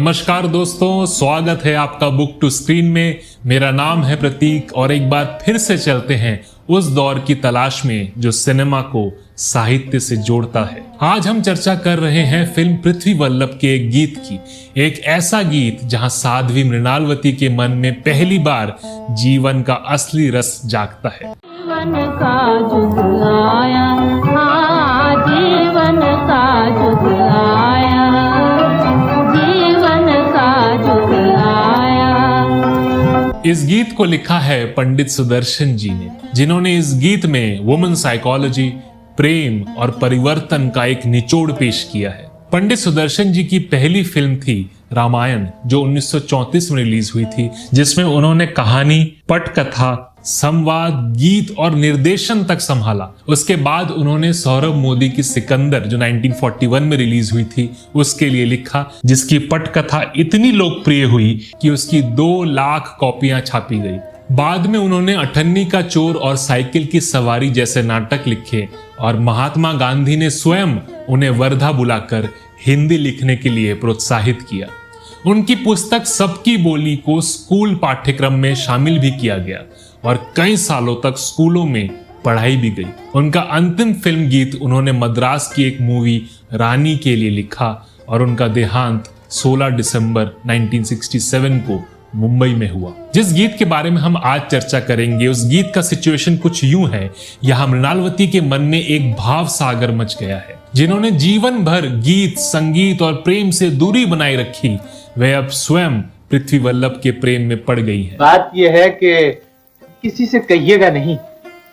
नमस्कार दोस्तों, स्वागत है आपका बुक टू स्क्रीन में। मेरा नाम है प्रतीक और एक बार फिर से चलते हैं उस दौर की तलाश में जो सिनेमा को साहित्य से जोड़ता है। आज हम चर्चा कर रहे हैं फिल्म पृथ्वी वल्लभ के एक गीत की। एक ऐसा गीत जहां साध्वी मृणालवती के मन में पहली बार जीवन का असली रस जागता है। जीवन का जुग आया, हाँ जीवन का जुग आया, जीवन का जुग आया। इस गीत को लिखा है पंडित सुदर्शन जी ने, जिन्होंने इस गीत में वुमेन साइकोलॉजी, प्रेम और परिवर्तन का एक निचोड़ पेश किया है। पंडित सुदर्शन जी की पहली फिल्म थी रामायण, जो 1934 में रिलीज हुई थी, जिसमें उन्होंने कहानी, पटकथा, संवाद, गीत और निर्देशन तक संभाला। उसके बाद उन्होंने सौरभ मोदी की सिकंदर, जो 1941 में रिलीज हुई थी, उसके लिए लिखा, जिसकी पटकथा इतनी लोकप्रिय हुई कि उसकी 2 लाख कॉपियां छापी गई। बाद में उन्होंने अठन्नी का चोर और साइकिल की सवारी जैसे नाटक लिखे और महात्मा गांधी ने स्वयं उन्हें वर्धा बुलाकर हिंदी लिखने के लिए प्रोत्साहित किया। उनकी पुस्तक सबकी बोली को स्कूल पाठ्यक्रम में शामिल भी किया गया और कई सालों तक स्कूलों में पढ़ाई भी गई। उनका अंतिम फिल्म गीत उन्होंने मद्रास की एक मूवी रानी के लिए लिखा और उनका देहांत 16 दिसंबर 1967 को मुंबई में हुआ। जिस गीत के बारे में हम आज चर्चा करेंगे, उस गीत का सिचुएशन कुछ यूं है। यहाँ मृणालवती के मन में एक भाव सागर मच गया है। जिन्होंने जीवन भर गीत, संगीत और प्रेम से दूरी बनाए रखी, वे अब स्वयं पृथ्वी वल्लभ के प्रेम में पड़ गई है। बात यह है कि किसी से कहिएगा नहीं,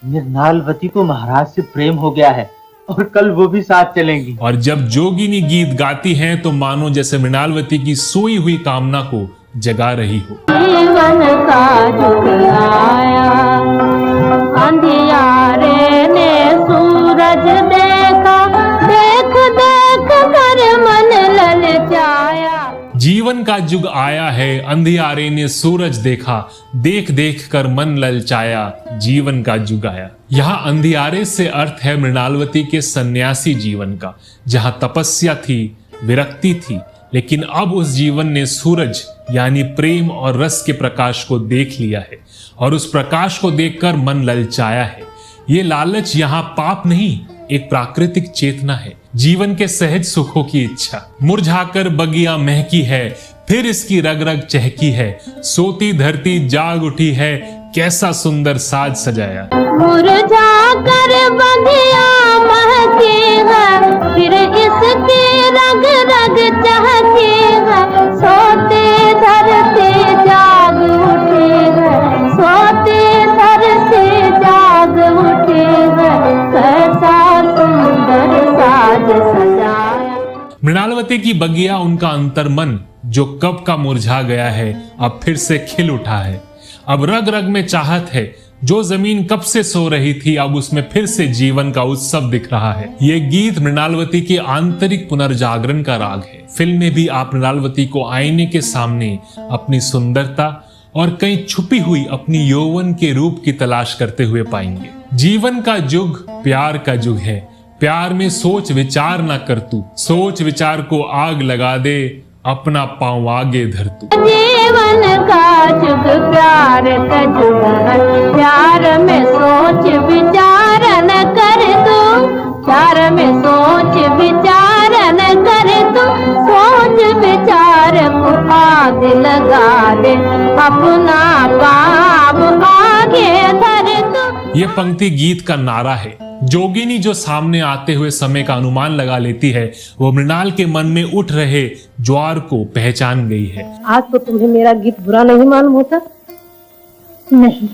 मृणालवती को महाराज से प्रेम हो गया है और कल वो भी साथ चलेंगी। और जब जोगिनी गीत गाती हैं तो मानो जैसे मृणालवती की सोई हुई कामना को जगा रही हो। जीवन का जुग आया, अंधियारे ने सूरज देखा, देख देख कर मन ललचाया। जीवन का जुग आया है, अंधियारे ने सूरज देखा, देख देख कर मन ललचाया, जीवन का जुग आया। यहाँ अंधियारे से अर्थ है मृणालवती के सन्यासी जीवन का, जहाँ तपस्या थी, विरक्ति थी, लेकिन अब उस जीवन ने सूरज यानी प्रेम और रस के प्रकाश को देख लिया है और उस प्रकाश को देखकर मन ललचाया है। ये लालच यहाँ पाप नहीं, एक प्राकृतिक चेतना है, जीवन के सहज सुखों की इच्छा। मुरझाकर बगिया महकी है, फिर इसकी रग रग चहकी है, सोती धरती जाग उठी है, कैसा सुंदर साज सजाया। मुरझाकर बगिया महकी है, फिर इसकी रग रग चहकी है, सोती धरती जाग उठी है, सोती धरती जाग उठी है, कैसा सुंदर साज सजाया। मृणालवती की बगिया उनका अंतर्मन, जो कब का मुरझा गया है, अब फिर से खिल उठा है। अब रग रग में चाहत है, जो जमीन कब से सो रही थी, अब उसमें फिर से जीवन का उत्सव दिख रहा है। ये गीत मृणालवती के आंतरिक पुनर्जागरण का राग है। फिल्म में भी आप मृणालवती को आईने के सामने अपनी सुंदरता और कहीं छुपी हुई अपनी यौवन के रूप की तलाश करते हुए पाएंगे। जीवन का जुग प्यार का जुग है, प्यार में सोच विचार ना कर तू, सोच विचार को आग लगा दे, अपना पांव आगे धर तू। जीवन का जुग प्यार का जुग है, प्यार में सोच विचार न कर तू, प्यार में सोच विचार न कर तू, सोच विचार को आग लगा दे, अपना पांव आगे धर तू। ये पंक्ति गीत का नारा है। जोगिनी जो सामने आते हुए समय का अनुमान लगा लेती है, वो मृणाल के मन में उठ रहे ज्वार को पहचान गई है। आज तो तुम्हें मेरा गीत बुरा नहीं मालूम होता? नहीं।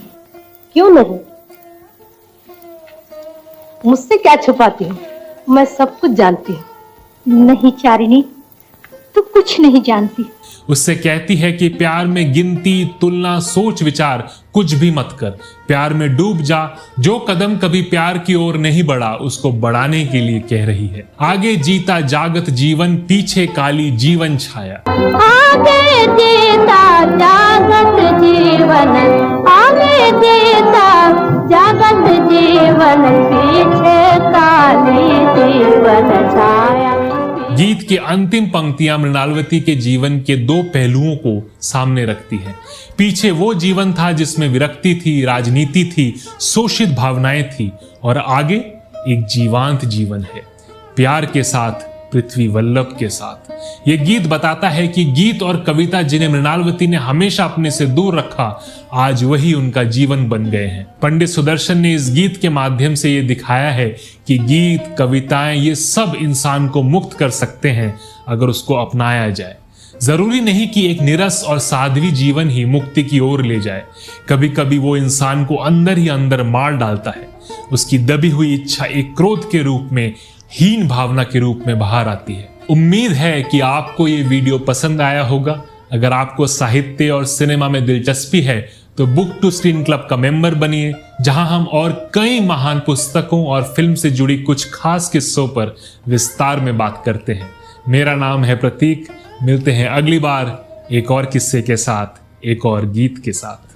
क्यों नहीं? मुझसे क्या छुपाती हो? मैं सब कुछ जानती हूँ। नहीं चारिणी, तू कुछ नहीं जानती। उससे कहती है कि प्यार में गिनती, तुलना, सोच विचार कुछ भी मत कर, प्यार में डूब जा। जो कदम कभी प्यार की ओर नहीं बढ़ा, उसको बढ़ाने के लिए कह रही है। आगे जीता जागत जीवन, पीछे काली जीवन छाया। आगे जीता जागत जीवन, आगे जीता जागत जीवन, पीछे काली जीवन छाया। गीत गीत की अंतिम पंक्तियां मृणालवती के जीवन के दो पहलुओं को सामने रखती हैं। पीछे वो जीवन था जिसमें विरक्ति थी, राजनीति थी, शोषित भावनाएं थी, और आगे एक जीवांत जीवन है, प्यार के साथ, पृथ्वी वल्लभ के साथ। यह गीत बताता है कि गीत और कविता जिन्हें मृणालवती ने हमेशा अपने से दूर रखा, आज वही उनका जीवन बन गए हैं। पंडित सुदर्शन ने इस गीत के माध्यम से यह दिखाया है कि गीत, कविताएं, ये सब इंसान को मुक्त कर सकते हैं अगर उसको अपनाया जाए। जरूरी नहीं कि एक निरस और साध्वी जीवन ही मुक्ति की ओर ले जाए। कभी कभी वो इंसान को अंदर ही अंदर मार डालता है। उसकी दबी हुई इच्छा एक क्रोध के रूप में, हीन भावना के रूप में बाहर आती है। उम्मीद है कि आपको ये वीडियो पसंद आया होगा। अगर आपको साहित्य और सिनेमा में दिलचस्पी है तो बुक टू स्क्रीन क्लब का मेंबर बनिए, जहां हम और कई महान पुस्तकों और फिल्म से जुड़ी कुछ खास किस्सों पर विस्तार में बात करते हैं। मेरा नाम है प्रतीक। मिलते हैं अगली बार एक और किस्से के साथ, एक और गीत के साथ।